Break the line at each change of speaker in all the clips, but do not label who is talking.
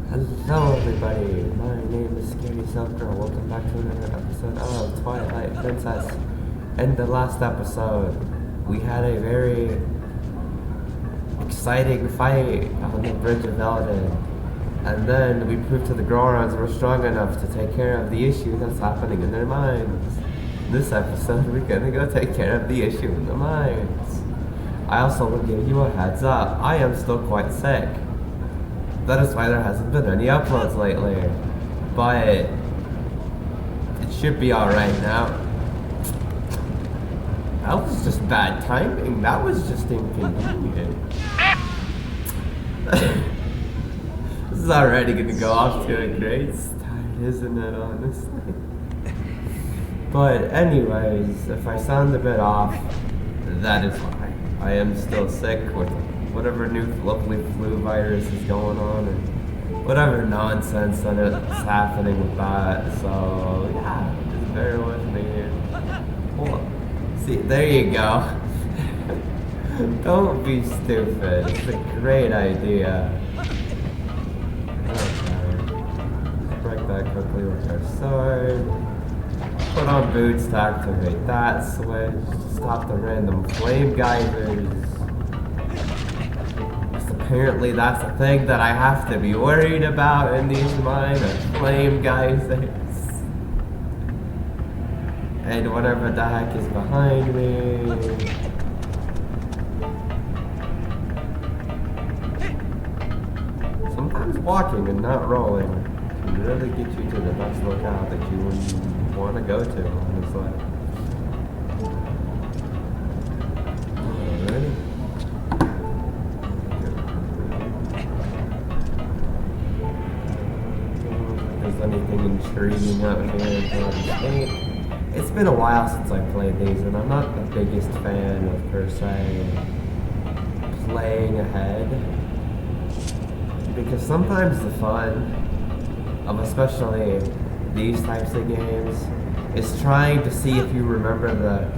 Hello everybody, my name is Scary Self-Girl. Welcome back to another episode of Twilight Princess. In the last episode, we had a very exciting fight on the Bridge of Eldin. And then we proved to the Gorons we're strong enough to take care of the issue that's happening in their minds. This episode, we're gonna go take care of the issue in the minds. I also will give you a heads up, I am still quite sick. That is why there hasn't been any uploads lately. But it should be alright now. That was just bad timing. That was just inconvenient. This is already gonna go off to a great start, isn't it, honestly? But anyways, if I sound a bit off, that is why. I am still sick with whatever new lovely flu virus is going on and whatever nonsense that is happening with that. So yeah, just bear with me here. Well, see, there you go. Don't be stupid. It's a great idea. Okay. Let's break that quickly with our sword. Put on boots to activate that switch. Stop the random flame geysers. Apparently that's a thing that I have to be worried about in these mines, flame geysers. And whatever the heck is behind me. Sometimes walking and not rolling can really get you to the best lookout that you want to go to, honestly. Alrighty. Anything intriguing out here. It's been a while since I played these, and I'm not the biggest fan of, per se, playing ahead. Because sometimes the fun of especially these types of games is trying to see if you remember the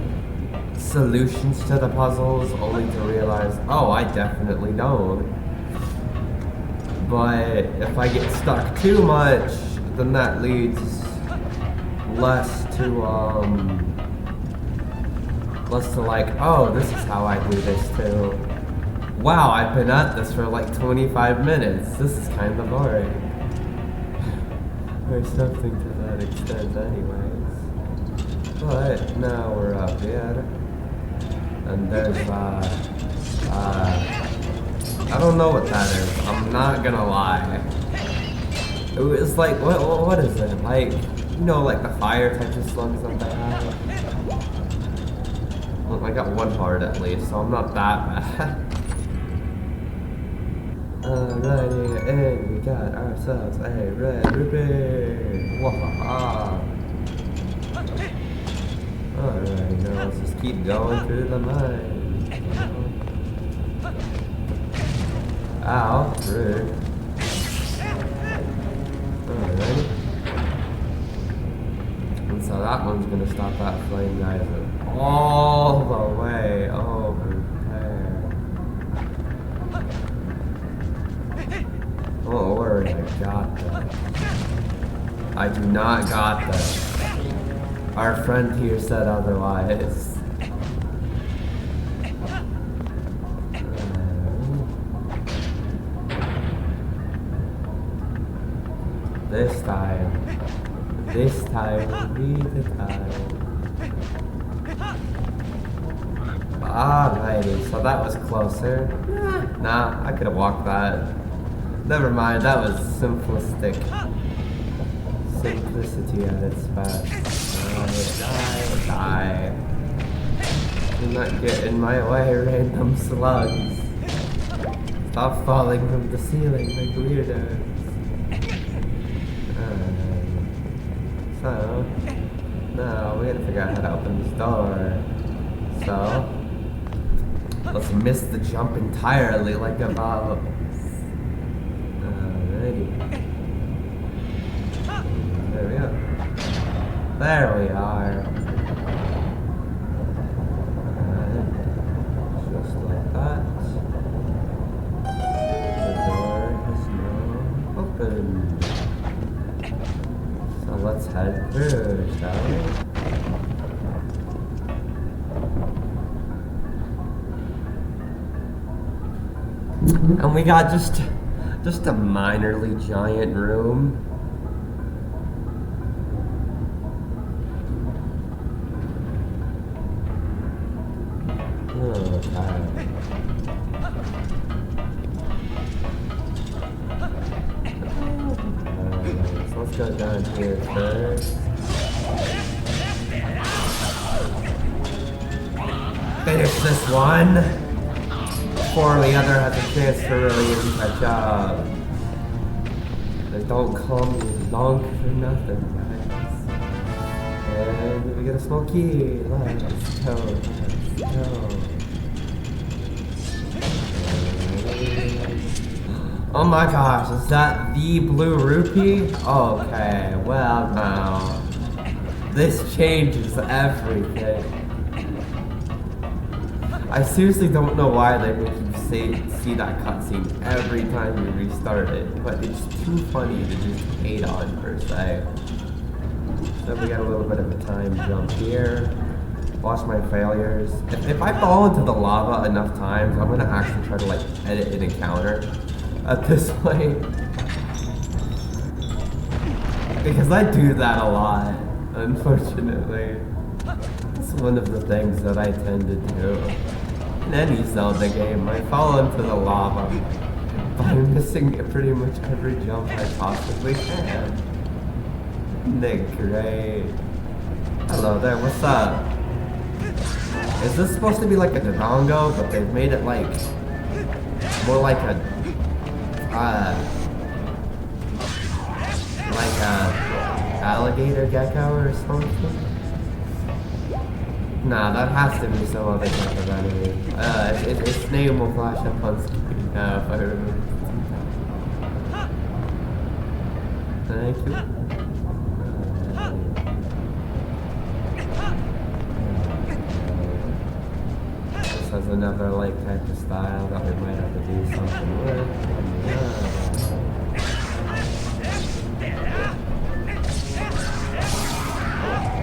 solutions to the puzzles, only to realize, oh, I definitely don't. But if I get stuck too much, then that leads less to like, oh, this is how I do this too. Wow, I've been at this for like 25 minutes. This is kind of boring. Or something to that extent anyways. But now we're up here. And there's I don't know what that is. I'm not gonna lie. It was like, what is it? Like, you know, like the fire types of slugs that they have? Well, I got one heart at least, so I'm not that bad. Alrighty, and we got ourselves a red ruby. Wahaha. Alright, now let's just keep going through the mine. Ow, rude. Alrighty. And so that one's gonna stop that flame geyser all the way over there. Don't worry, I got that. I do not got that. Our friend here said otherwise. This time will be the time. Alrighty, so that was closer. Nah, I could have walked that. Never mind, that was simplistic. Simplicity at its best. Die. Do not get in my way, random slugs. Stop falling from the ceiling like weirdos. So, now we gotta figure out how to open this door. So, let's miss the jump entirely like a mouse. Alrighty. There we go. There we are. Just like that. The door is now open. fun. So let's head through, shall we? And we got just a minorly giant room. So let's go down here first. Finish this one before the other has a chance to really even catch up. They don't call me long for nothing, guys. And we get a small key. Let's go. Let's go. Oh my gosh, is that the blue rupee? Okay, well now. This changes everything. I seriously don't know why they make you see that cutscene every time you restart it, but it's too funny to just hate on per se. So we got a little bit of a time jump here. Watch my failures. If I fall into the lava enough times, I'm gonna actually try to like edit an encounter at this point. Because I do that a lot, unfortunately. That's one of the things that I tend to do. In any Zelda game, I fall into the lava by missing pretty much every jump I possibly can. Isn't it great? Hello there, what's up? Is this supposed to be like a Dodongo, but they've made it like more like a alligator gecko or something? Nah, that has to be some other type of enemy. Its name will flash up on screen now if I remember. Thank you. This has another like type of style that we might have to do something with.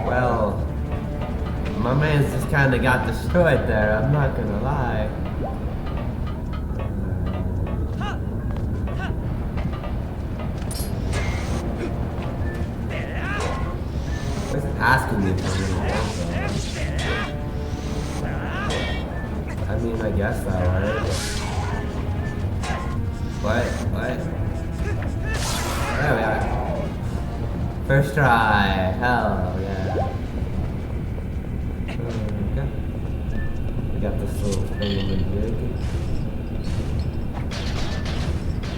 Well, my man's just kind of got destroyed there, I'm not gonna lie. What's asking me for me? I mean, I guess that works. What? There we are. First try, hell yeah. Okay. We got this little thing in here.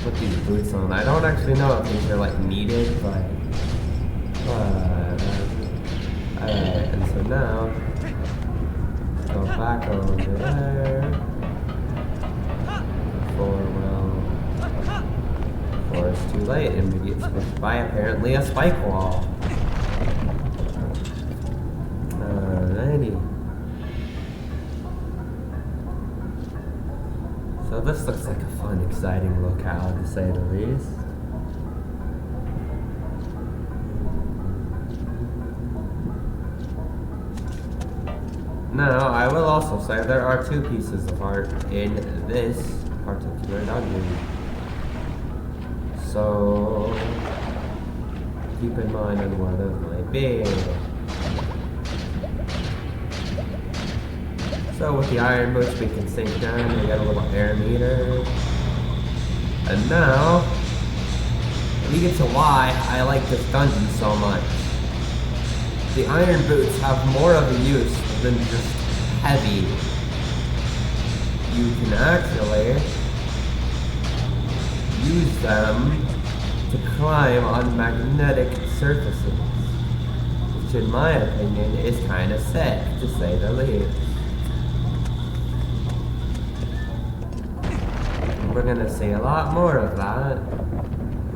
Put these boots on. I don't actually know if these are like needed, but alright, and so now go back over there before it's too late and we get squished by apparently a spike wall. Alrighty. So this looks like a fun, exciting locale to say the least. Now, I will also say there are two pieces of art in this particular dungeon. So, keep in mind on what it might be. So with the iron boots we can sink down, we got a little air meter. And now, we get to why I like this dungeon so much. The iron boots have more of a use than just heavy. You can actually use them to climb on magnetic surfaces, which in my opinion is kind of sick, to say the least. We're gonna see a lot more of that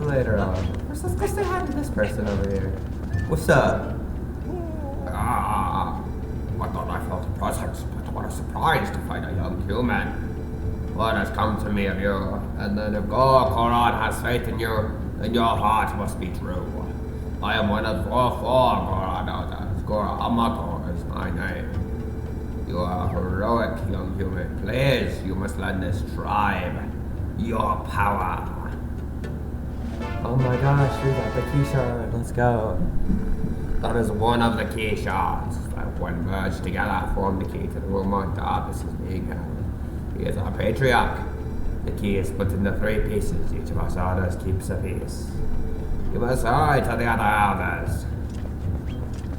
later on. Let's go say hi to this person over here. What's up?
I thought I felt a presence, but what a surprise to find a young human. What has come to me of you?
And then if God, Quran has faith in you,
and your heart must be true. I am one of four Goradotas. Gora Amakor is my name. You are heroic, young human. Please, you must lend this tribe your power.
Oh my gosh, we got the key shard. Let's go.
That is one of the key shards that, when merged together, form the key to the room on top. This is being held. He is our patriarch. The key is split into 3 pieces. Each of us elders keeps a piece. You must hurry to the other elders.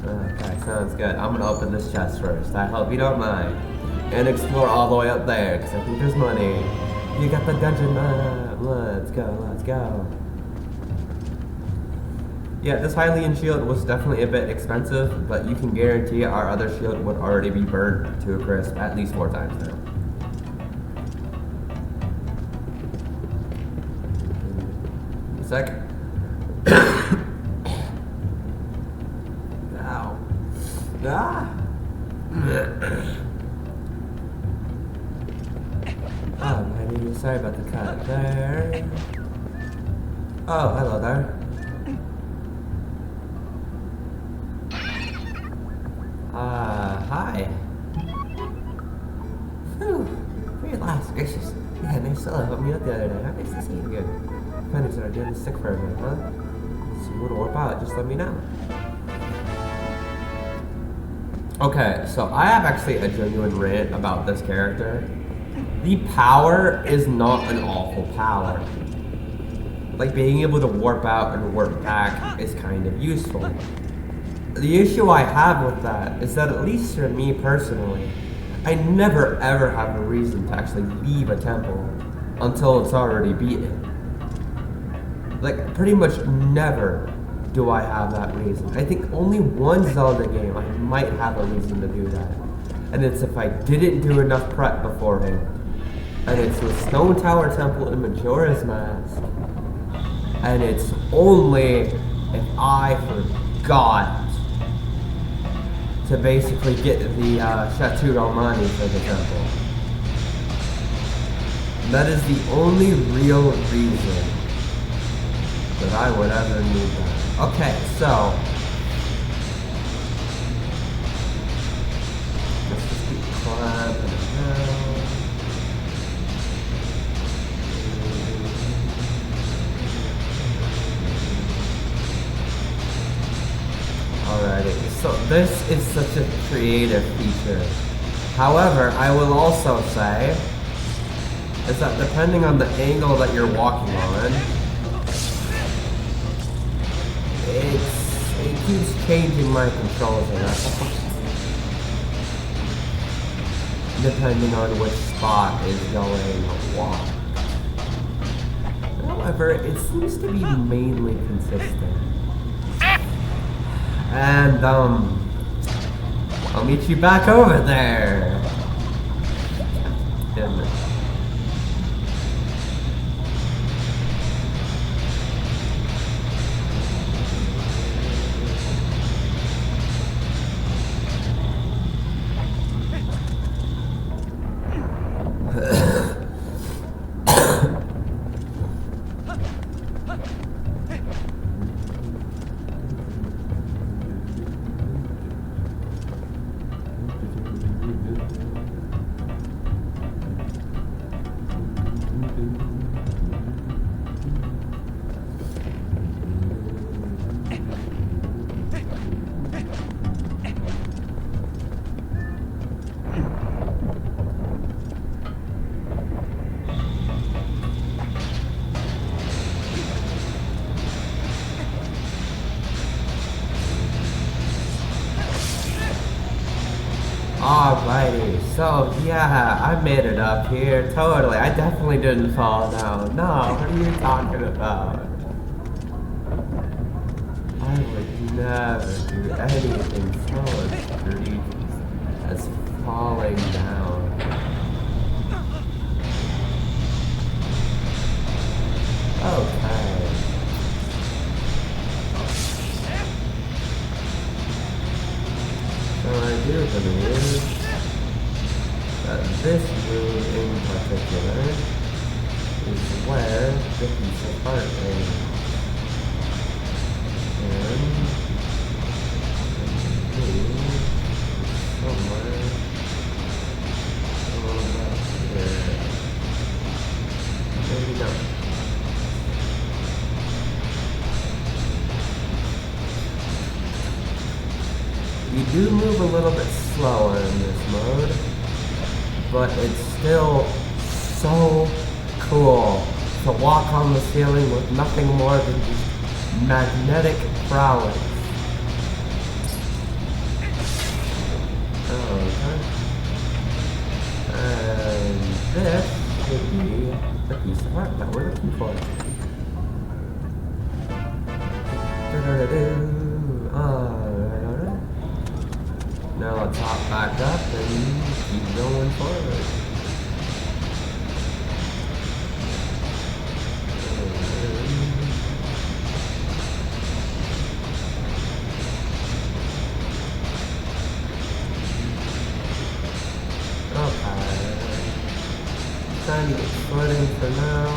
Okay, sounds good. I'm gonna open this chest first. I hope you don't mind. And explore all the way up there, because I think there's money. You got the dungeon map. Let's go, let's go. Yeah, this Hylian shield was definitely a bit expensive, but you can guarantee our other shield would already be burned to a crisp at least 4 times now. A sec. Ow. Ah! Oh, buddy, sorry about the cut there. Oh, hello there. Hi. Whew. Very last gracious. Yeah, nice fella helped me out the other day. How nice to see you again. Funny started doing this sick for a bit, huh? So you wanna warp out, just let me know. Okay, so I have actually a genuine rant about this character. The power is not an awful power. Like, being able to warp out and warp back is kind of useful. The issue I have with that is that, at least for me personally, I never ever have a reason to actually leave a temple until it's already beaten. Like, pretty much never do I have that reason. I think only one Zelda game I might have a reason to do that. And it's if I didn't do enough prep beforehand. And it's the Stone Tower Temple in Majora's Mask. And it's only if I forgot to basically get the Chateau Romani for the temple. That is the only real reason that I would ever need that. Okay, so let's just keep climbing around. Alrighty, so this is such a creative feature. However, I will also say is that depending on the angle that you're walking on, it keeps changing my controls in that. Depending on which spot is going what. However, it seems to be mainly consistent. And, I'll meet you back over there. Damn it. Alrighty, so yeah, I made it up here, totally. I definitely didn't fall down. No, what are you talking about? I would never do anything so egregious as falling down. Okay. So I do believe that this room in particular is where the piece of heart is. do move a little bit slower in this mode, but it's still so cool to walk on the ceiling with nothing more than just magnetic prowess. Okay. And this would be the piece of art that we're looking for. Alright. Now let's hop back up and keep going forward. Trying to get footing for now.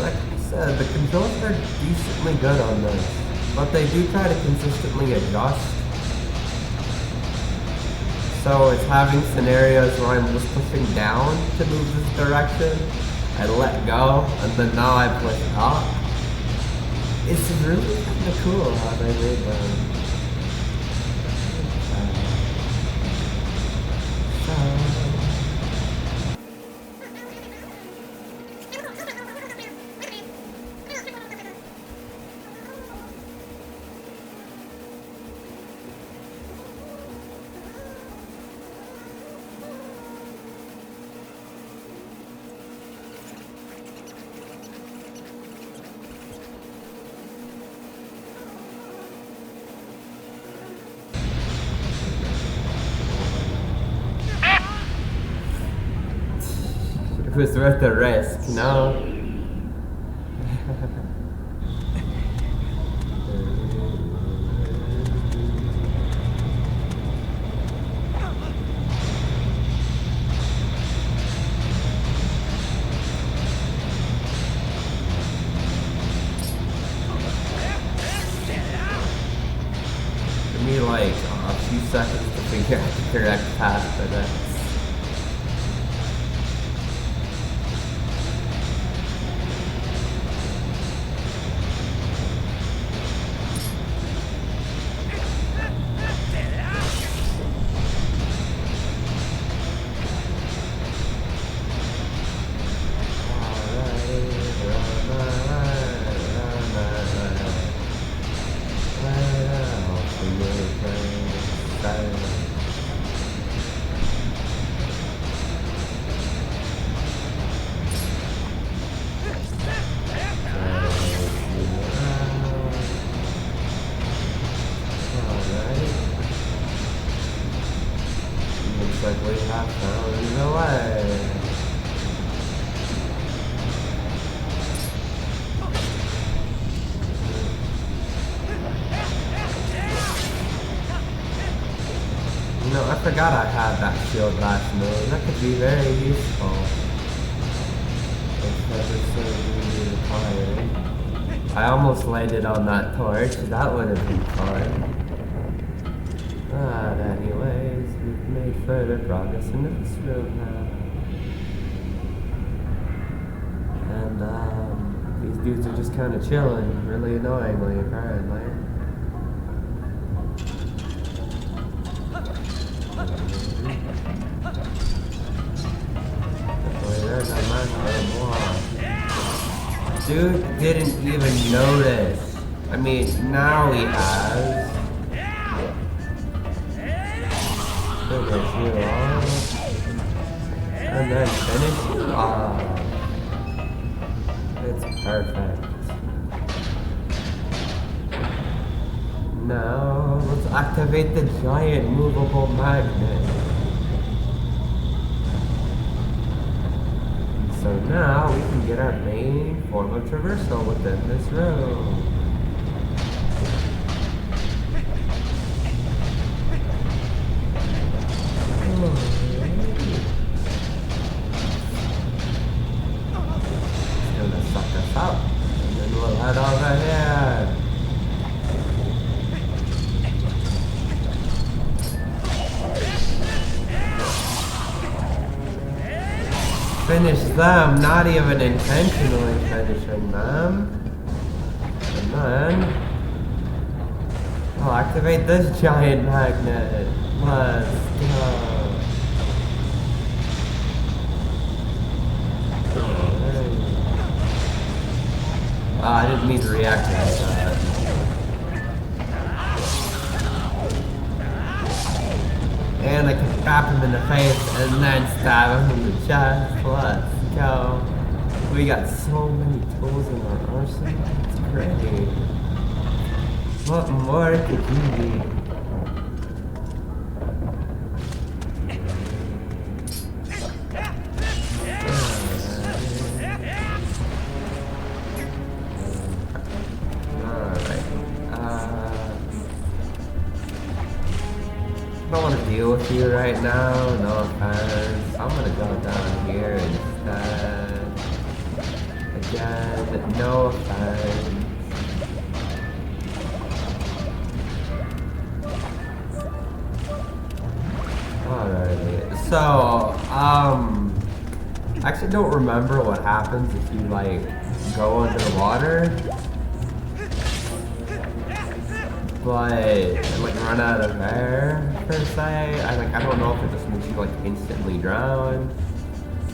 Like I said, the controls are decently good on this, but they do try to consistently adjust. So it's having scenarios where I'm just pushing down to move this direction, I let go, and then now I push up. It's really kind of cool how they made them. It was worth the risk, no? Give me like a few seconds to figure out the correct path for this. Like we have found the way. You know, I forgot I had that shield last mode. That could be very useful. I almost landed on that torch. That would have been fun. But anyways, we've made further progress into this room now. And these dudes are just kind of chilling, really annoyingly, apparently. Dude didn't even notice. I mean, now he has. Finish you off. And then finish you off. It's perfect. Now, let's activate the giant movable magnet. So now we can get our main form of traversal within this room. It's gonna suck us up, and then we'll head over here. Finish them, not even intentionally finishing them. And then... I'll activate this giant magnet. Let's go. I didn't mean to reactivate that. And I can tap him in the face and then stab him in the chest. Let's go. We got so many tools in our arsenal. It's great. What more could you need? I don't want to deal with you right now, no offense. I'm gonna go down here instead. Again, no offense. Alrighty, so, I actually don't remember what happens if you, like, go underwater. But like run out of air per se. I don't know if it just makes you like instantly drown.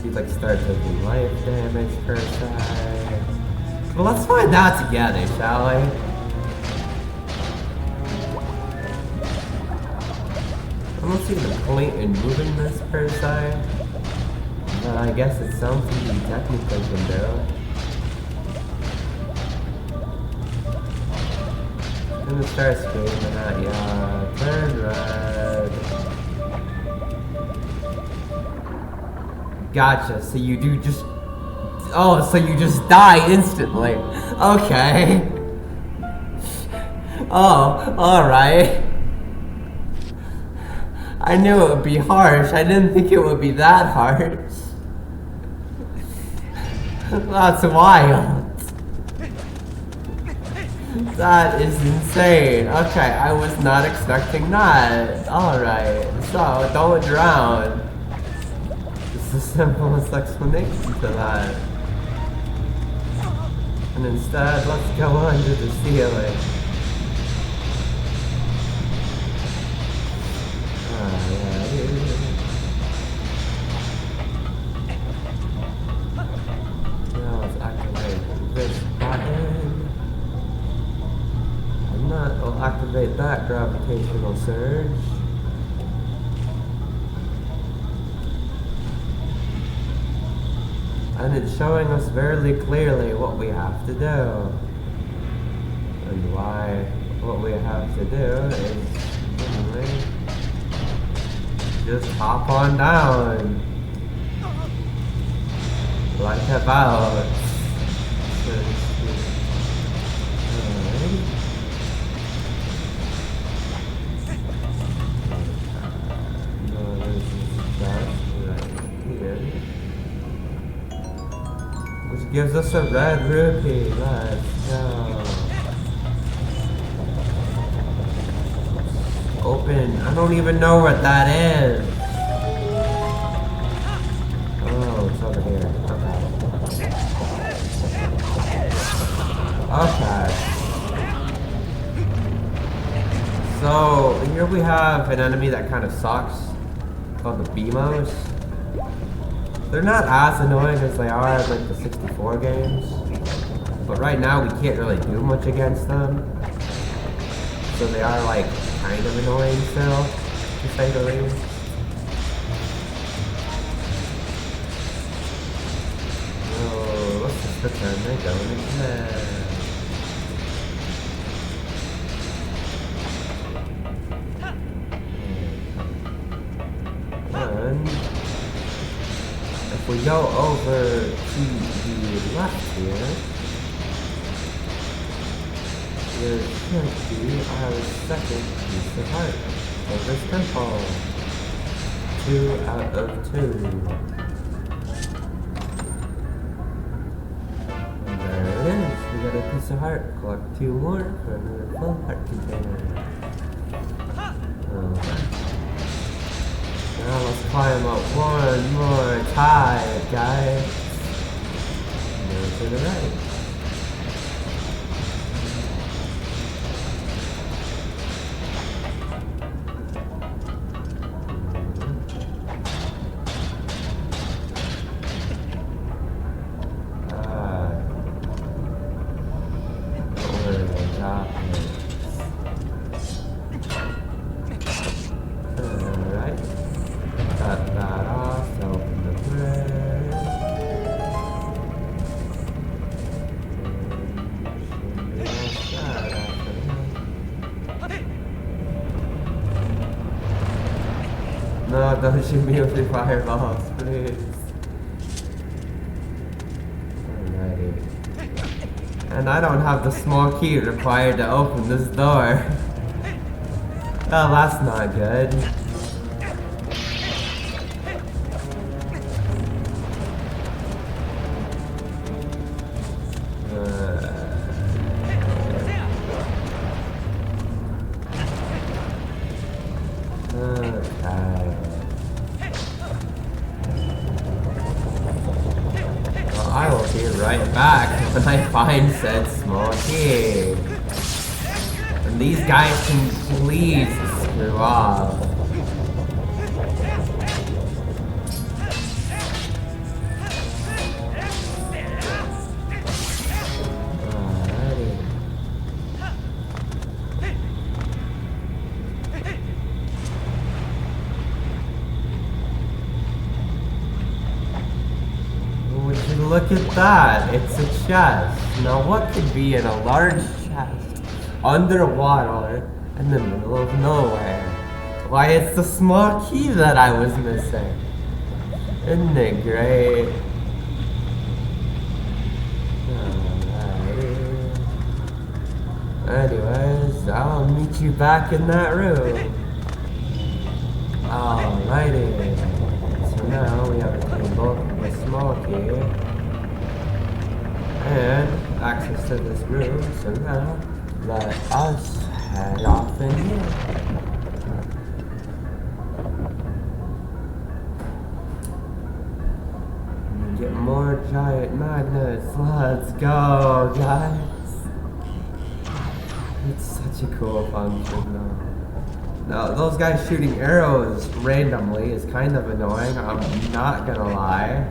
You like start taking life damage per se. But let's find out together, shall we? I don't see the point in moving this per se. But I guess it's something you technically can do. I'm gonna start screaming at ya. Turn red. Gotcha. So you do just. Oh, so you just die instantly. Okay. Oh, alright. I knew it would be harsh. I didn't think it would be that harsh. That's wild. That is insane. Okay, I was not expecting that. Alright, so don't drown. It's the simplest explanation to that. And instead, let's go under the ceiling. Now let's activate this button. I'll activate that gravitational surge. And it's showing us very clearly what we have to do. And why what we have to do is anyway, just hop on down. Like about. Which gives us a red rupee. Let's go. Open. I don't even know what that is. Oh, it's over here. Okay. So here we have an enemy that kind of sucks, called the Beamos. They're not as annoying as they are in like the 64 games, but right now we can't really do much against them. So they are like kind of annoying still, to say the least. So let's just pretend they don't exist. And if we go over to the left here, there should be our second piece of heart of this temple. 2 out of 2. And there it is. We got a piece of heart. Collect 2 more for another full heart container. Now let's climb up one more time, guys. Go to the right. No, don't shoot me with your fireballs, please. Alrighty. And I don't have the small key required to open this door. Oh, that's not good. I will be right back when I find said small key. And these guys can please screw off. Alrighty. Look at that, it's a chest. Now what could be in a large chest, underwater, in the middle of nowhere? Why, it's the small key that I was missing. Isn't it great? Anyways, I'll meet you back in that room. Alrighty. So now we have a table with a small key. And access to this room, so now let us head off in here. And get more giant magnets. Let's go, guys. It's such a cool function, though. Now, those guys shooting arrows randomly is kind of annoying, I'm not gonna lie.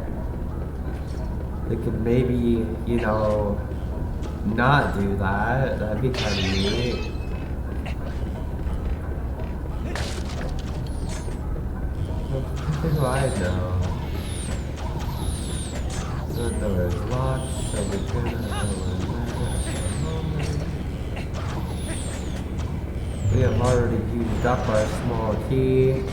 They could maybe, you know, not do that. That'd be kind of neat. What do I know? The door is locked, so we have already used up our small key.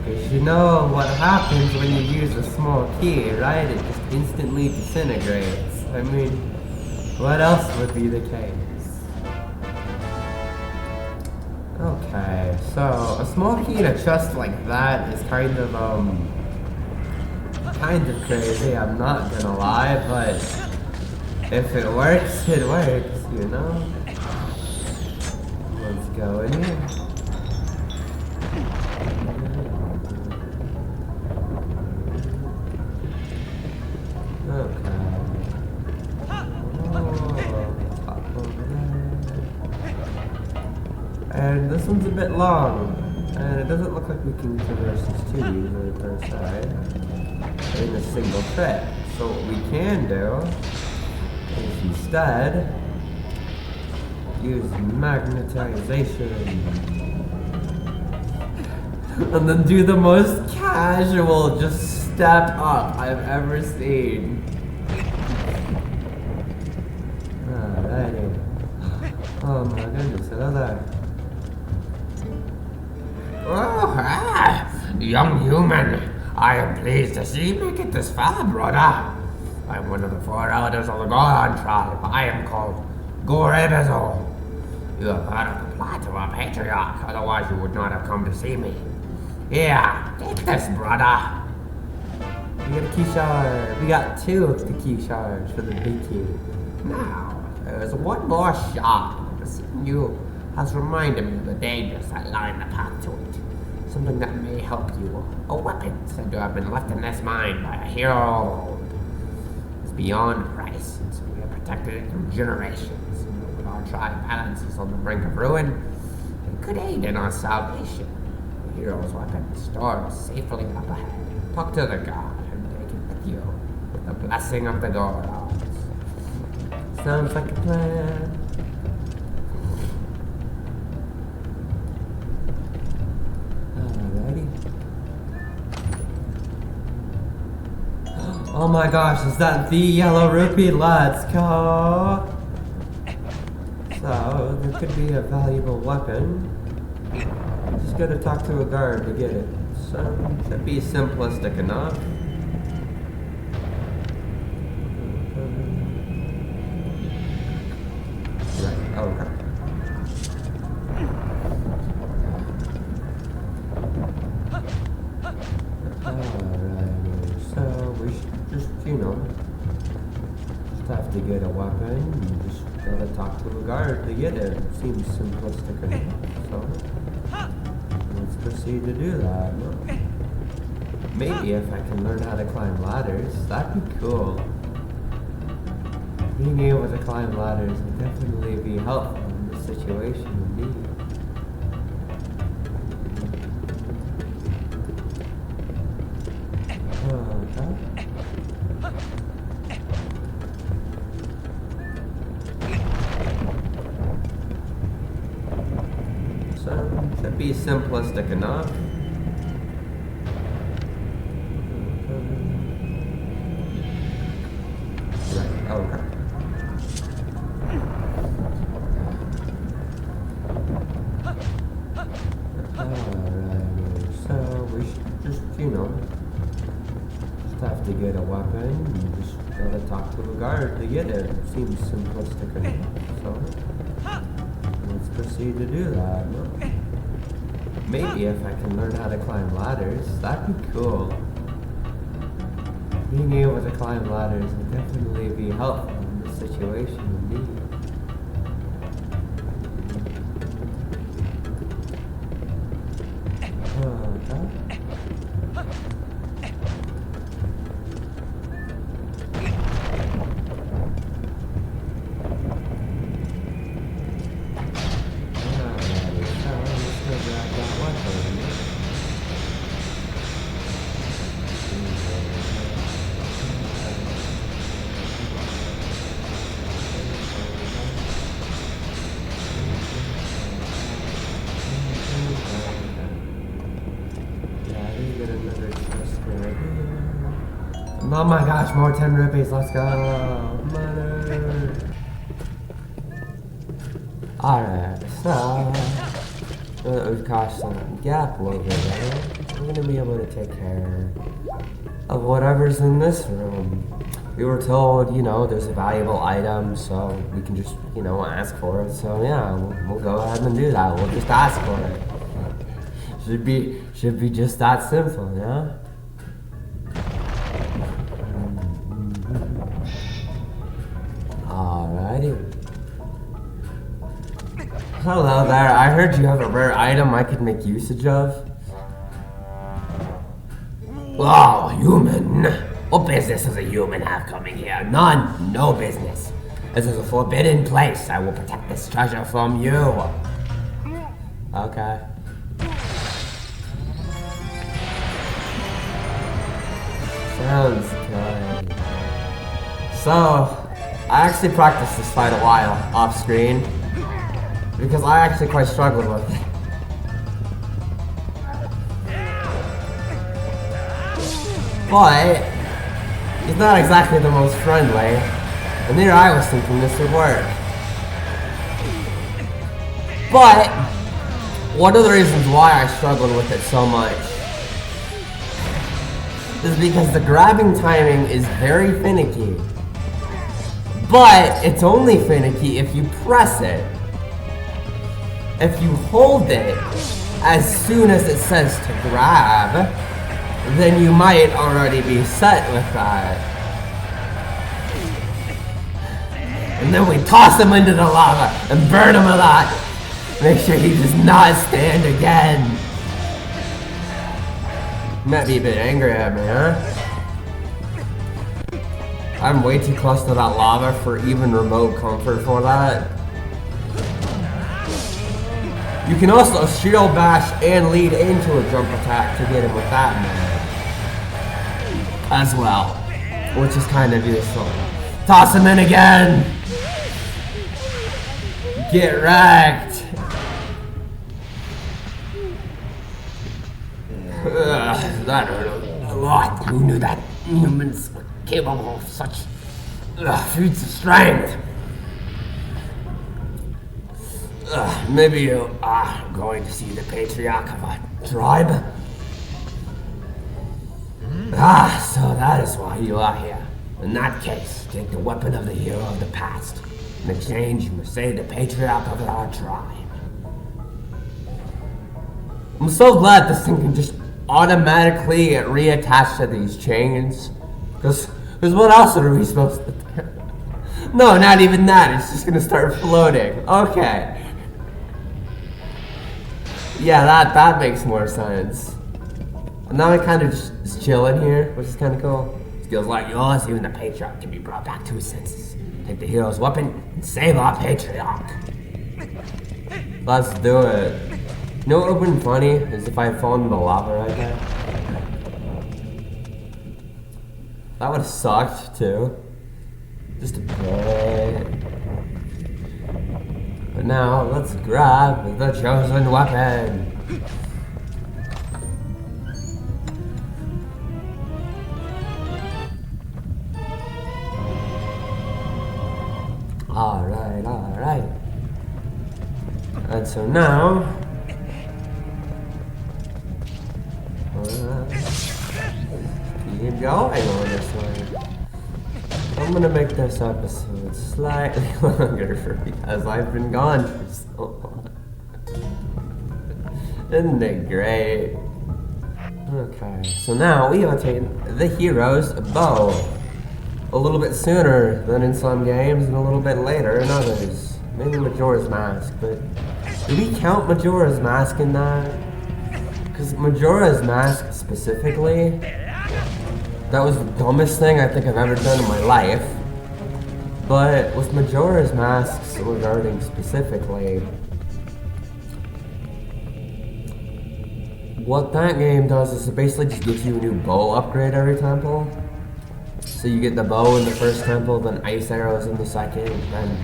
Because you know what happens when you use a small key, right? It just instantly disintegrates. I mean, what else would be the case? Okay, so a small key in a chest like that is kind of crazy, I'm not gonna lie, but if it works, it works, you know? Let's go in here. And this one's a bit long, and it doesn't look like we can traverse this too easily per se in a single trip. So what we can do is instead use magnetization and then do the most casual just step up I've ever seen. Alrighty. Oh my goodness, hello there.
Oh, young human, I am pleased to see you make it this far, brother. I'm one of the 4 elders of the Goron tribe. I am called Gorebezo. You have heard of the plight of our patriarch, otherwise you would not have come to see me. Here, take this, brother.
We got a key shard. We got 2 of the key shards for the big key.
Now, there's one more shard. Seeing you has reminded me of the dangers that line the path to it. Something that may help you. A weapon said to have been left in this mine by a hero of old. It's beyond price, and so we have protected it through generations. With our tribe balances on the brink of ruin, it could aid in our salvation. The hero's weapon stored safely up ahead. Talk to the god and take it with you, with the blessing of the Gorons.
Sounds like a plan. Oh my gosh, is that the yellow rupee? Let's go! So, there could be a valuable weapon Just gotta talk to a guard to get it. So, should be simplistic enough. Right, okay. Alright, so we should just, just have to get a weapon and just gotta talk to a guard to get it. Seems simplistic enough, so let's proceed to do that. Maybe if I can learn how to climb ladders, that'd be cool. Being able to climb ladders would definitely be helpful in this situation indeed. So, should be simplistic enough. Right, okay. Alright, so we should just, just have to get a weapon and just gotta talk to a guard to get it. Seems simplistic enough, so let's proceed to do that. Maybe if I can learn how to climb ladders, that'd be cool. Being able to climb ladders would definitely be helpful in this situation indeed. Oh my gosh, more 10 rupees, let's go! Money! Alright, so we've crossed some gap over there. I'm gonna be able to take care of whatever's in this room. We were told, there's a valuable item, so we can just, ask for it. So yeah, we'll go ahead and do that. We'll just ask for it. Should be just that simple, yeah? Alrighty. Hello there, I heard you have a rare item I could make usage of.
Oh, human. What business does a human have coming here? None. No business. This is a forbidden place. I will protect this treasure from you.
Okay. Sounds good. So, I actually practiced this fight a while off screen because I actually quite struggled with it. But he's not exactly the most friendly, and neither I was thinking this would work. But one of the reasons why I struggled with it so much is because the grabbing timing is very finicky. But it's only finicky if you press it. If you hold it as soon as it says to grab, then you might already be set with that. And then we toss him into the lava and burn him a lot. Make sure he does not stand again. You might be a bit angry at me, huh? I'm way too close to that lava for even remote comfort for that. You can also shield bash and lead into a jump attack to get him with that move as well, which is kind of useful. Toss him in again! Get wrecked!
That hurt a lot. Who knew that humans were capable of such feats of strength? Maybe you are going to see the patriarch of a tribe? So that is why you are here. In that case, take the weapon of the hero of the past. In exchange, you must save the patriarch of our tribe. I'm so glad this thing can just automatically get reattached to these chains. Because what else are we supposed to do? No, not even that. It's just gonna start floating. Okay. Yeah, that makes more sense. And now I kind of just chilling here, which is kind of cool. Skills like yours, even the patriarch can be brought back to his senses. Take the hero's weapon and save our patriarch. Let's do it. You know what would have been funny is if I had fallen in the lava right there. That would have sucked too. Just a bit. But now let's grab the chosen weapon. Alright. And so now, keep going on this way. I'm gonna make this episode slightly longer because I've been gone for so long. Isn't it great? Okay, so now we obtain the hero's bow. A little bit sooner than in some games and a little bit later in others. Maybe Majora's Mask, but do we count Majora's Mask in that? Because Majora's Mask specifically, that was the dumbest thing I think I've ever done in my life. But with Majora's Masks regarding specifically, what that game does is it basically just gives you a new bow upgrade every temple. So you get the bow in the first temple, then ice arrows in the second, then...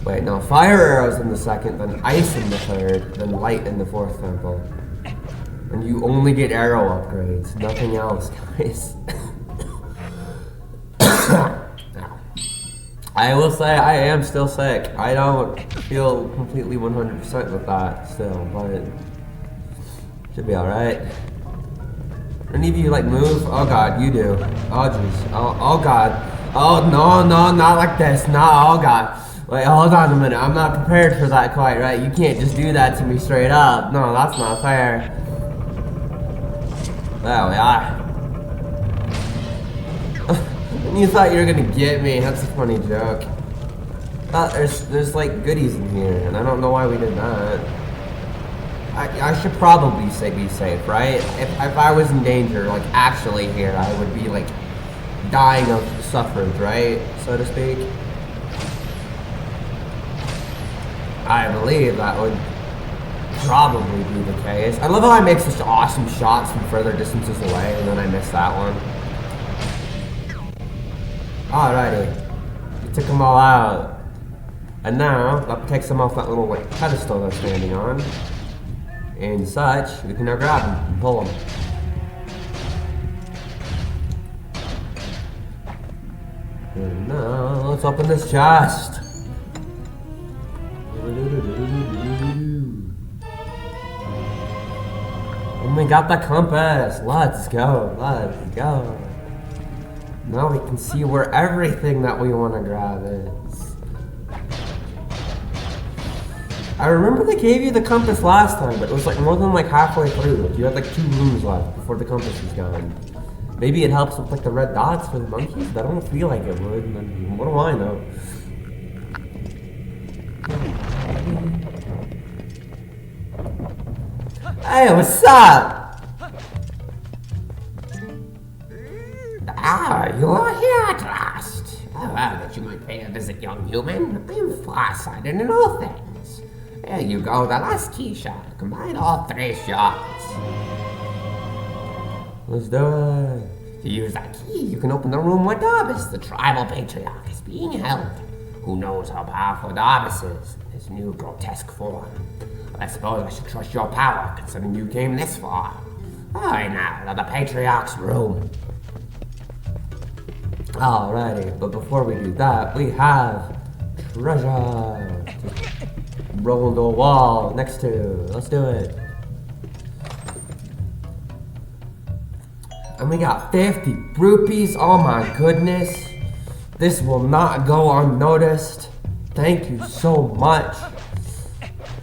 Wait, no, fire arrows in the second, then ice in the third, then light in the fourth temple. And you only get arrow upgrades, nothing else, guys. I will say I am still sick. I don't feel completely 100% with that still, but... should be alright. Any of you like move? Oh god, you do. Oh jeez. Oh god. Oh no, not like this. No, oh god. Wait, hold on a minute. I'm not prepared for that quite, right? You can't just do that to me straight up. No, that's not fair. There we are. You thought you were gonna get me. That's a funny joke. There's like goodies in here, and I don't know why we did that. I should probably say be safe, right? If I was in danger, like actually here, I would be like dying of suffrage, right? So to speak. I believe that would probably be the case. I love how I make such awesome shots from further distances away, and then I miss that one. Alrighty. We took them all out. And now, that takes them off that little like pedestal they're standing on. And such, we can now grab them and pull them. And now, let's open this chest. And we got the compass. Let's go. Let's go. Now we can see where everything that we want to grab is. I remember they gave you the compass last time, but it was like more than like halfway through. Like you had like 2 rooms left before the compass was gone. Maybe it helps with like the red dots for the monkeys, but I don't feel like it would. And what do I know? Hey, what's up?
Ah, you are here at last. Oh, well, that you might pay a visit, young human. I am farsighted in all things. There you go, the last key shot. Combine all 3 shots.
Let's do it.
To use that key, you can open the room where Darbus, the tribal patriarch, is being held. Who knows how powerful Darbus is in his new grotesque form? I suppose I should trust your power, considering you came this far. Alright now, to the patriarch's room.
Alrighty, but before we do that, we have treasure. roll into a wall next to. Let's do it. And we got 50 rupees. Oh my goodness. This will not go unnoticed. Thank you so much.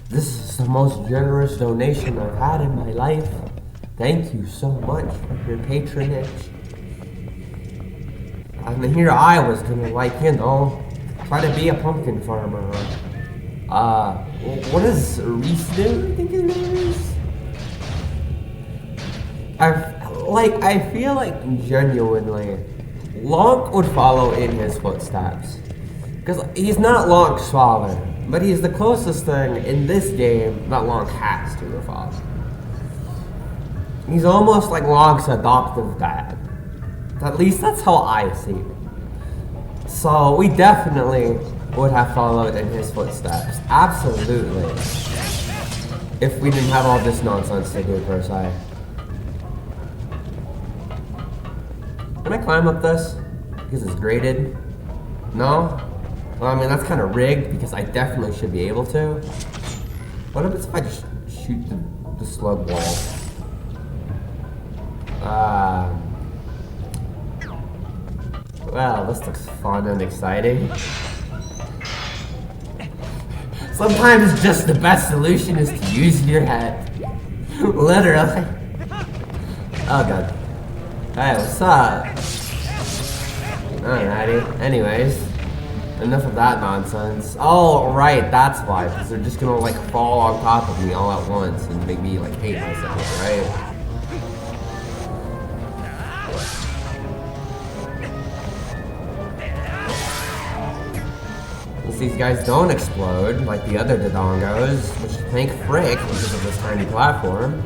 This is the most generous donation I've had in my life. Thank you so much for your patronage. And here I was gonna, like, you know, try to be a pumpkin farmer. What does Reese do? I think his name is. I feel like genuinely, Lonk would follow in his footsteps. Because he's not Lonk's father, but he's the closest thing in this game that Lonk has to a father. He's almost like Lonk's adoptive dad. At least that's how I see it. So we definitely would have followed in his footsteps. Absolutely. If we didn't have all this nonsense to do, per se. Can I climb up this? Because it's graded? No? Well, I mean, that's kind of rigged because I definitely should be able to. What if I just shoot the slug wall? Well, this looks fun and exciting. Sometimes just the best solution is to use your head. Literally. Oh god. Hey, what's up? Alrighty. Anyways, enough of that nonsense. Oh, right, that's why. Because they're just gonna, like, fall on top of me all at once and make me, like, hate myself, right? These guys don't explode like the other Dodongos, which thank frick because of this tiny platform.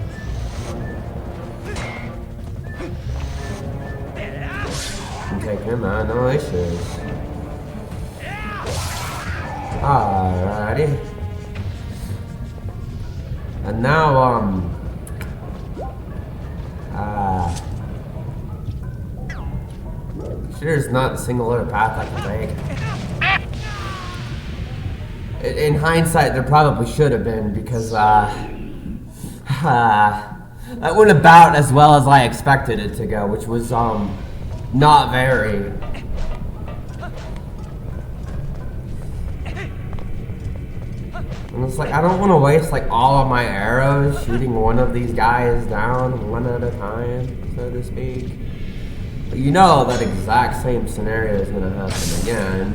Can take him out, no issues. Alrighty. And now, sure there's not a single other path I can take. In hindsight, there probably should have been, because, that went about as well as I expected it to go, which was, not very. And it's like, I don't want to waste, like, all of my arrows shooting one of these guys down one at a time, so to speak. But you know that exact same scenario is going to happen again.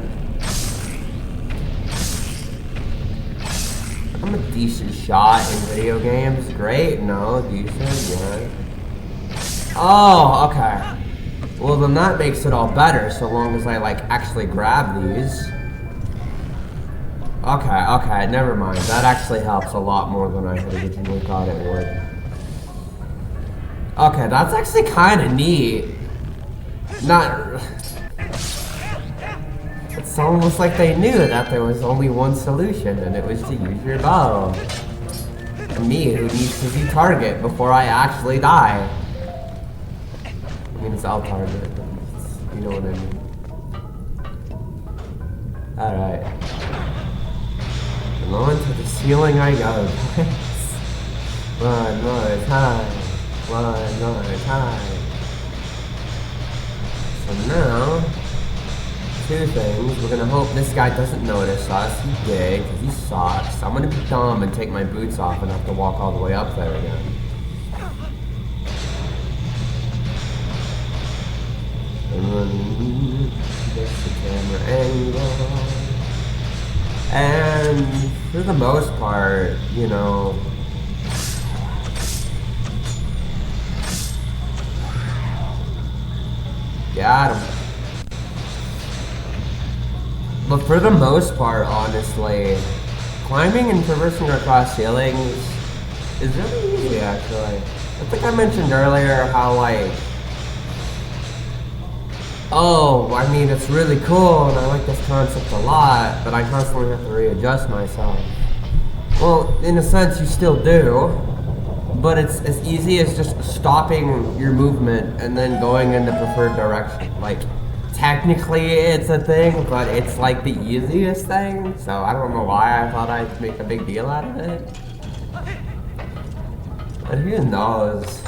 I'm a decent shot in video games. Great, no, decent, yeah. Oh, okay. Well, then that makes it all better, so long as I, like, actually grab these. Okay, never mind. That actually helps a lot more than I had originally thought it would. Okay, that's actually kind of neat. It's almost like they knew that there was only one solution, and it was to use your bow. Me, who needs to see target before I actually die. I mean, it's all target, but you know what I mean. Alright. And on to the ceiling I go. One more time. One more time. So now, two things. We're gonna hope this guy doesn't notice us. He did, because he sucks. I'm gonna be dumb and take my boots off and have to walk all the way up there again. And then there's the camera angle. And for the most part, you know, got him. But for the most part, honestly, climbing and traversing across ceilings is really easy, actually. I think I mentioned earlier how, like, oh, I mean, it's really cool and I like this concept a lot, but I constantly have to readjust myself. Well, in a sense, you still do, but it's as easy as just stopping your movement and then going in the preferred direction. Like, technically it's a thing, but it's like the easiest thing, so I don't know why I thought I'd make a big deal out of it. But who knows?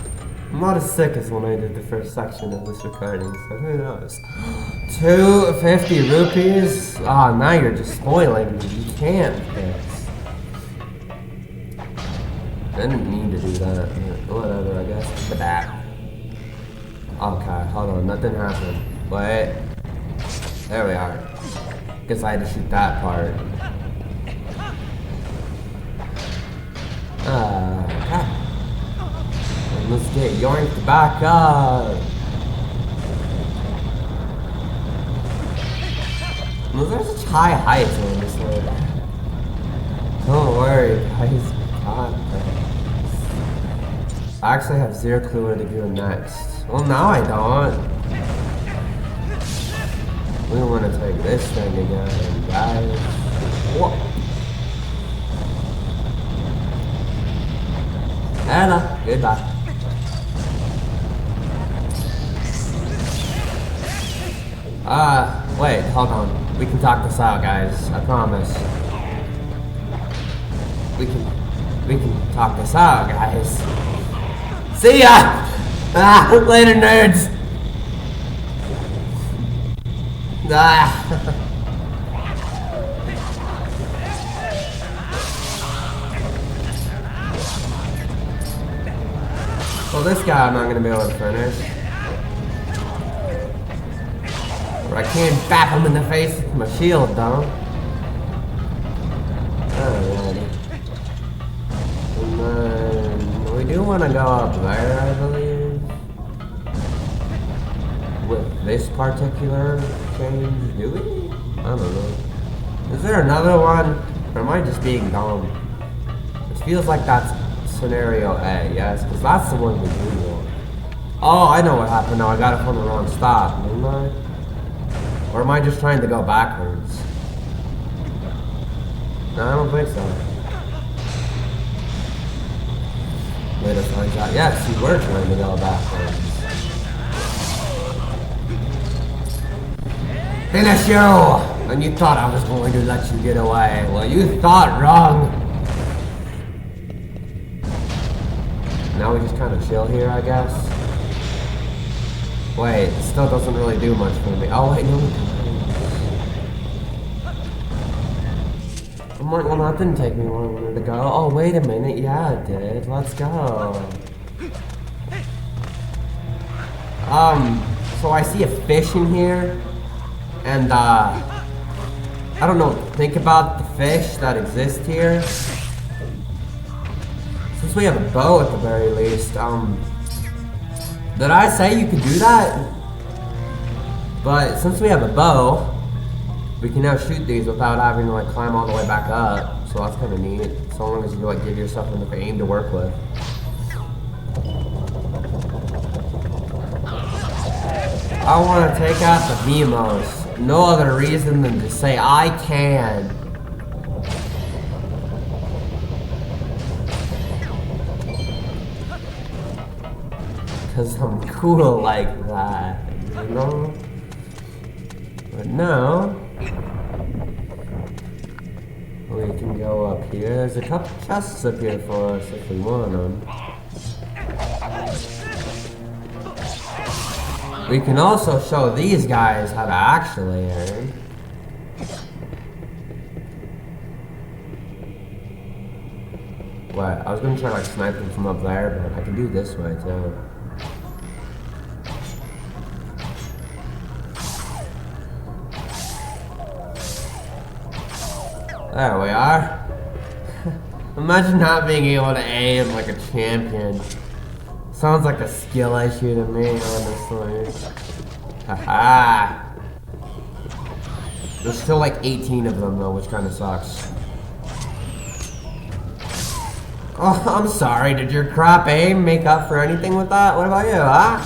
I'm not as sick as when I did the first section of this recording, so who knows? 250 rupees? Oh, now you're just spoiling me. You can't fix. I didn't mean to do that. Whatever, I guess. Look at that. Okay, hold on. Nothing happened. Wait. There we are. Guess I had to shoot that part. Okay. Let's get yoinked back up. There's such high heights on this one. Don't worry, guys. I actually have zero clue where to go next. Well, now I don't. We want to take this thing again, guys. Whoa. Hello. Goodbye. Wait, hold on. We can talk this out, guys. I promise. We can talk this out, guys. See ya! Later, nerds! Well, this guy I'm not gonna be able to finish. Or I can't bap him in the face with my shield, though. Alrighty. And then we do want to go up there, I believe. With this particular change, do we? I don't know. Is there another one? Or am I just being dumb? It feels like that's scenario A, yes? Because that's the one we do want. Oh, I know what happened now. I got it from the wrong stop, didn't I? Or am I just trying to go backwards? No, I don't think so. Wait a second. Yes, you were trying to go backwards. Finish you! And you thought I was going to let you get away. Well, you thought wrong. Now we just kind of chill here, I guess. Wait, it still doesn't really do much for me. Oh, wait, no. I'm like, well, that didn't take me where I wanted to go. Oh, wait a minute. Yeah, it did. Let's go. So I see a fish in here. And, I don't know. Think about the fish that exist here. Since we have a bow at the very least, did I say you could do that? But since we have a bow, we can now shoot these without having to like climb all the way back up. So that's kind of neat. So long as you like give yourself enough aim to work with. I want to take out the Vimos. No other reason than to say I can. Cause I'm cool like that, you know? But no. We can go up here. There's a couple chests up here for us if we want them. We can also show these guys how to actually earn. What? I was gonna try like snipe them from up there, but I can do this way too. There we are. Imagine not being able to aim like a champion. Sounds like a skill issue to me, honestly. Haha. There's still like 18 of them though, which kind of sucks. Oh, I'm sorry. Did your crap aim make up for anything with that? What about you, huh?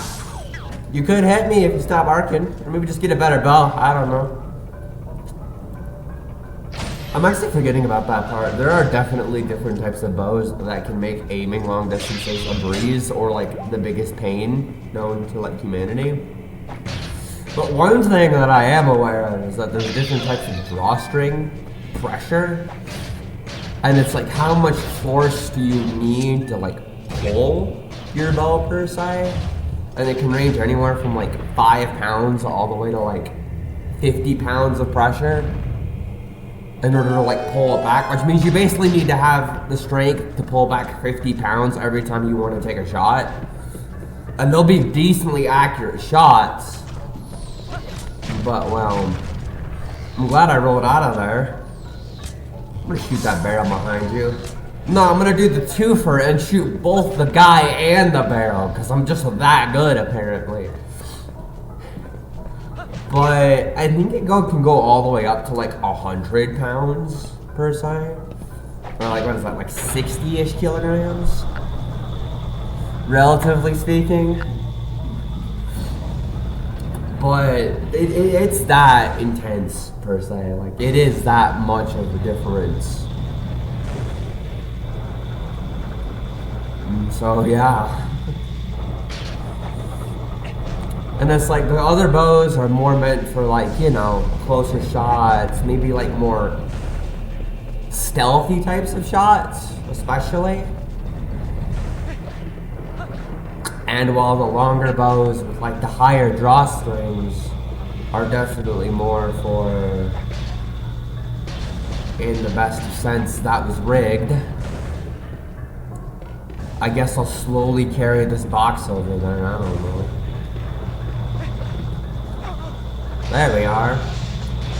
You could hit me if you stop arcing. Or maybe just get a better bow. I don't know. I'm actually forgetting about that part. There are definitely different types of bows that can make aiming long distances a breeze or like the biggest pain known to like humanity. But one thing that I am aware of is that there's different types of drawstring pressure. And it's like how much force do you need to like pull your bow per se? And it can range anywhere from like 5 pounds all the way to like 50 pounds of pressure in order to like pull it back, which means you basically need to have the strength to pull back 50 pounds every time you want to take a shot. And they'll be decently accurate shots. But well, I'm glad I rolled out of there. I'm gonna shoot that barrel behind you. No, I'm gonna do the twofer and shoot both the guy and the barrel, because I'm just that good apparently. But I think it can go all the way up to like 100 pounds per se. Or like, what is that, like 60-ish kilograms? Relatively speaking. But it's that intense per se. Like, it is that much of a difference. So yeah. And it's like the other bows are more meant for like, you know, closer shots, maybe like more stealthy types of shots, especially. And while the longer bows with like the higher drawstrings are definitely more for, in the best sense, that was rigged. I guess I'll slowly carry this box over there, I don't know. There we are.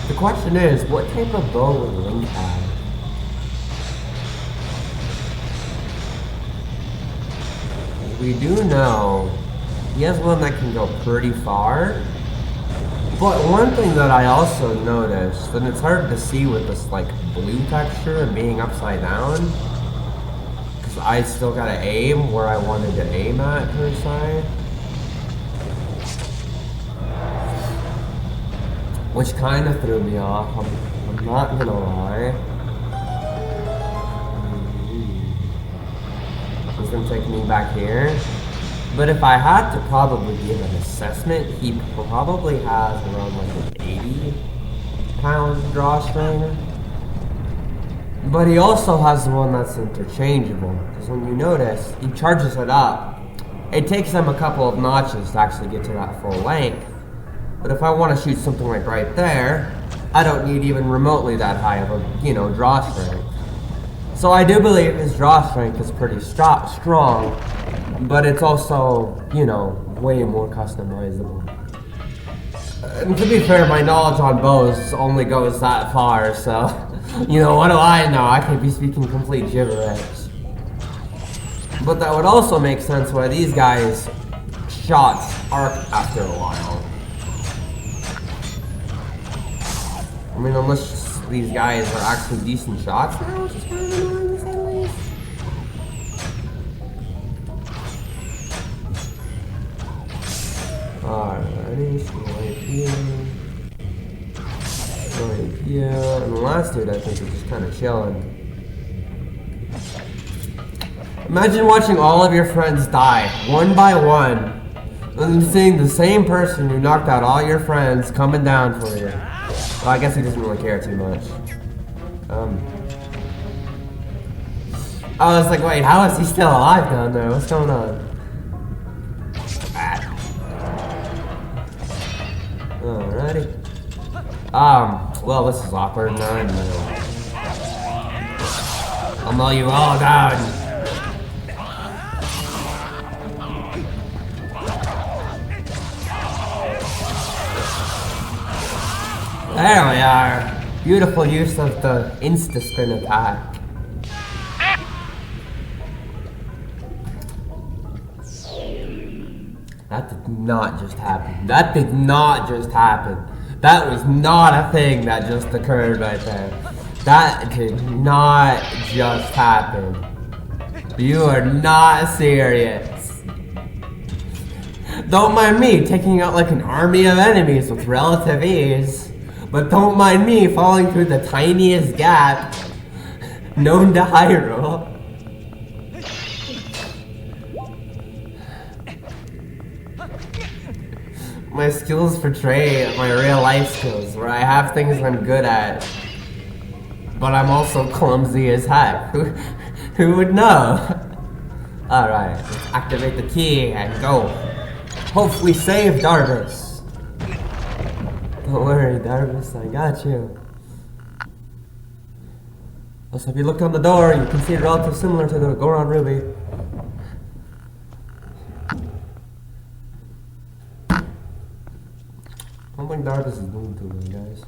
The question is, what type of bow would Link have? We do know he has one that can go pretty far. But one thing that I also noticed, and it's hard to see with this like blue texture and being upside down, because I still gotta aim where I wanted to aim at per se. Which kind of threw me off, I'm not gonna lie. He's gonna take me back here. But if I had to probably give an assessment, he probably has around like an 80-pound drawstring. But he also has the one that's interchangeable. Because when you notice, he charges it up. It takes him a couple of notches to actually get to that full length. But if I want to shoot something like right there, I don't need even remotely that high of a, you know, drawstring. So I do believe his draw strength is pretty strong, but it's also, you know, way more customizable. And to be fair, my knowledge on bows only goes that far, so, you know, what do I know? I could be speaking complete gibberish. But that would also make sense why these guys' shots arc after a while. I mean, unless these guys are actually decent shots now, which is kind of annoying to say the least. Alrighty, so right here, and the last dude I think is just kind of chilling. Imagine watching all of your friends die, one by one, and then seeing the same person who knocked out all your friends coming down for you. Well, I guess he doesn't really care too much. I was like, wait, how is he still alive down there? What's going on? Alrighty. Well, this is awkward. Now I'll mow you all down. There we are. Beautiful use of the insta-spin attack. That did not just happen. That did not just happen. That was not a thing that just occurred right there. That did not just happen. You are not serious. Don't mind me taking out like an army of enemies with relative ease. But don't mind me falling through the tiniest gap known to Hyrule. my skills portray my real life skills, where I have things I'm good at, but I'm also clumsy as heck. Who would know? Alright, let's activate the key and go. Hopefully save Darbus. Don't worry, Darbus, I got you. Also, if you look on the door, you can see it relatively similar to the Goron Ruby. I don't think Darbus is doing too well, guys.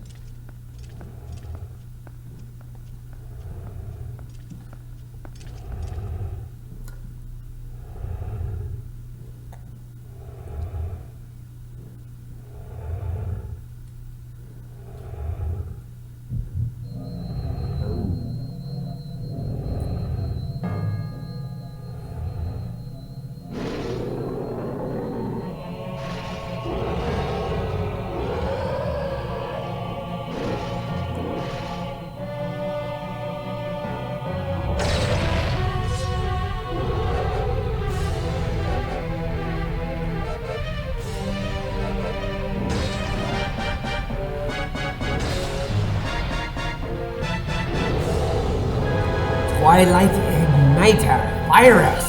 Twilight Igniter Virus.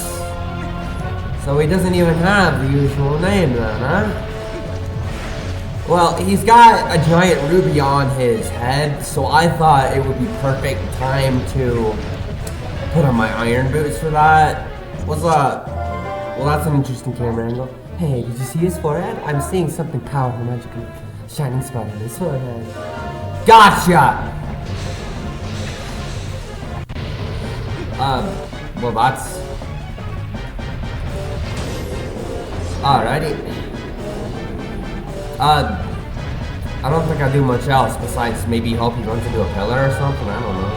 So he doesn't even have the usual name then, huh? Well, he's got a giant ruby on his head, so I thought it would be perfect time to put on my iron boots for that. What's up? Well, that's an interesting camera angle. Hey, did you see his forehead? I'm seeing something powerful, magical, shining spot on his forehead. Gotcha! Well that's... Alrighty. I don't think I do much else besides maybe help you run into a pillar or something, I don't know.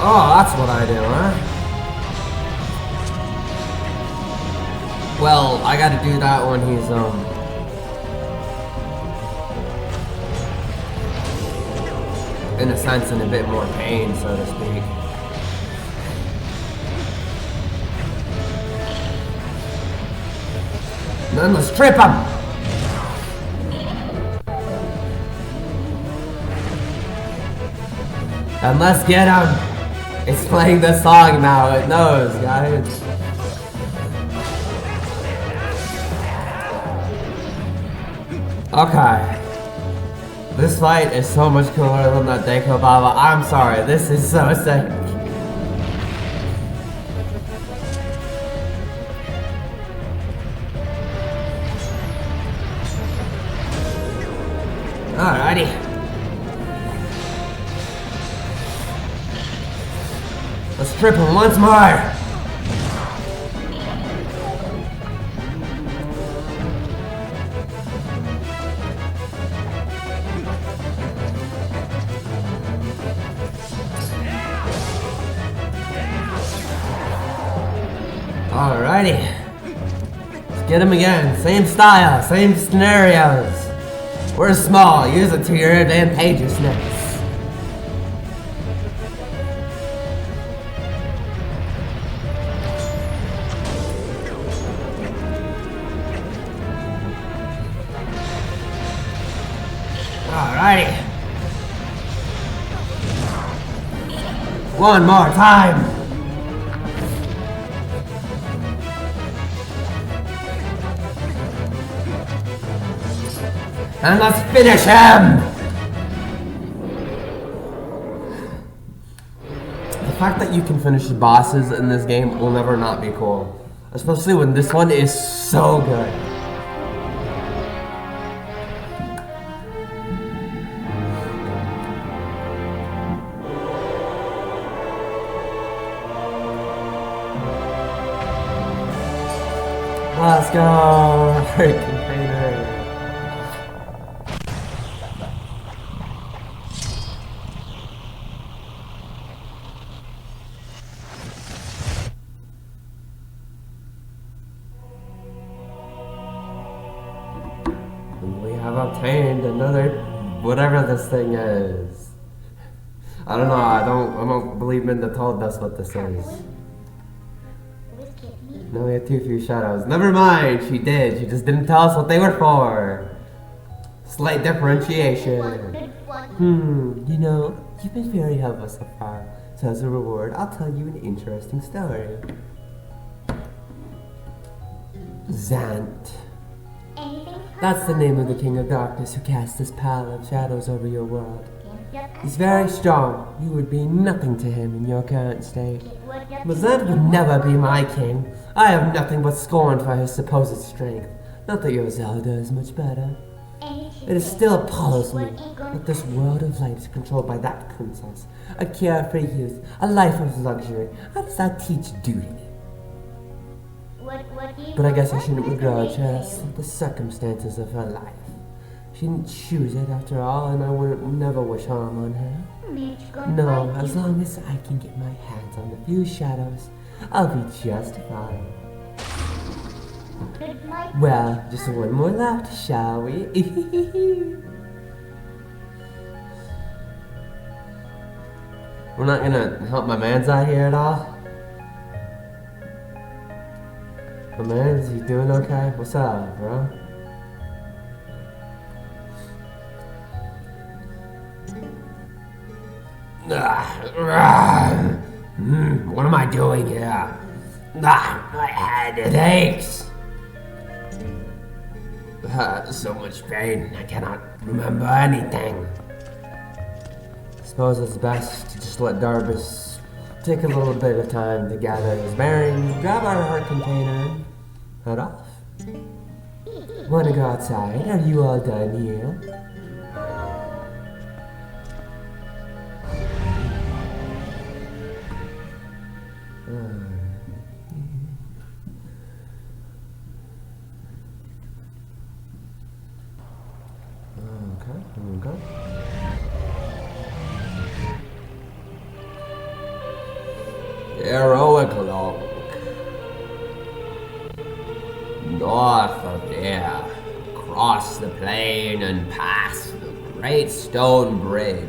Oh, that's what I do, huh? Well, I gotta do that when he's, in a sense, in a bit more pain, so to speak. And then let's trip him! And let's get him! It's playing the song now, it knows, guys. Okay. This fight is so much cooler than that Deco Baba. I'm sorry, this is so sick. Alrighty. Let's trip him once more. Alrighty. Let's get him again. Same style, same scenarios. We're small, use it to your advantageousness. Alrighty. One more time. And let's finish him! The fact that you can finish the bosses in this game will never not be cool. Especially when this one is so good. Let's go! Freaking container. We have obtained another, whatever this thing is. I don't know, I don't believe Minda told us what this is. Now we have too few shadows. Never mind, she did. She just didn't tell us what they were for. Slight differentiation. You know, you've been very helpful so far. So as a reward, I'll tell you an interesting story. Zant. That's the name of the King of Darkness who cast this pall of shadows over your world. He's very strong. You would be nothing to him in your current state. But Zant would never be my king. I have nothing but scorn for his supposed strength. Not that your Zelda is much better. It still appalls me that this world of light is controlled by that princess. A carefree youth, a life of luxury. How does that teach duty? But I guess I shouldn't begrudge her the circumstances of her life. She didn't choose it after all, and I would never wish harm on her. No, as long as I can get my hands on a few shadows, I'll be just fine. Well, just one more left, shall we? We're not gonna help my man's out here at all? My man, is he doing okay? What's up, bro?
What am I doing here? My head, it aches. So much pain, I cannot remember anything.
I suppose it's best to just let Darbus take a little bit of time to gather his bearings, grab our heart container, and head off. Wanna go outside? Are you all done here? Okay.
Heroic Long. North of here, across the plain and past the great stone bridge,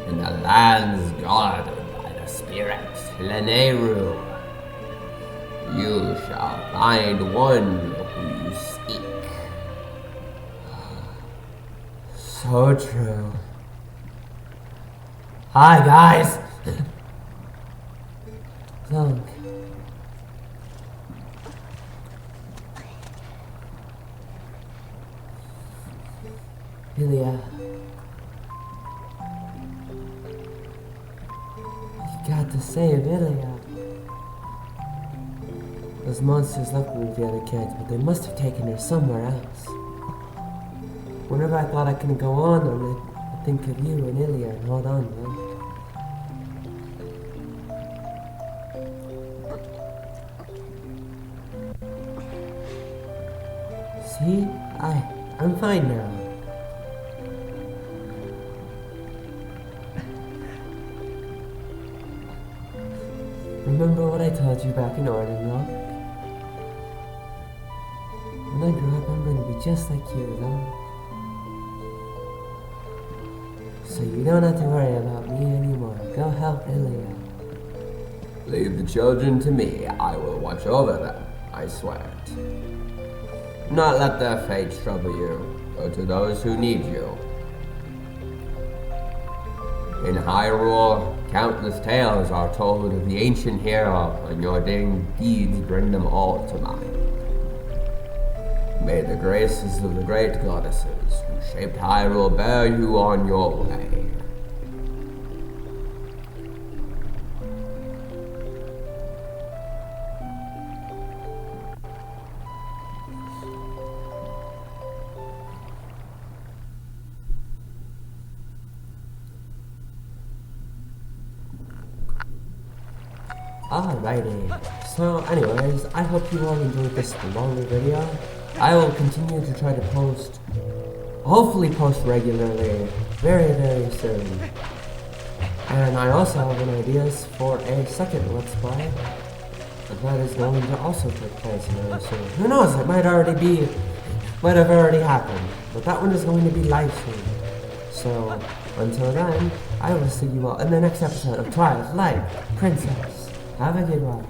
in the lands guarded by the spirit Leneru, you shall find one who you seek.
So true. Hi, guys. Look. Ilya. You got to save Ilya. Those monsters left me with the other kids, but they must have taken her somewhere else. Whenever I thought I couldn't go on, I'd think of you and Ilya and hold on, man. See? I'm fine now. Remember what I told you back in Ordenville? When I grow up, I'm going to be just like you, though. So you don't have to worry about me anymore. Go help Ilya.
Leave the children to me. I will watch over them. I swear it. Not let their fates trouble you. Go to those who need you. In Hyrule, countless tales are told of the ancient hero, and your deeds bring them all to mind. May the graces of the great goddesses who shaped Hyrule bear you on your way.
Alrighty. So anyways, I hope you all enjoyed this longer video. I will continue to try to post, hopefully post regularly, very, very soon. And I also have an ideas for a second Let's Play that is going to also take place very soon. Who knows, it might have already happened. But that one is going to be live soon. So, until then, I will see you all in the next episode of Twilight Princess. Have a good one.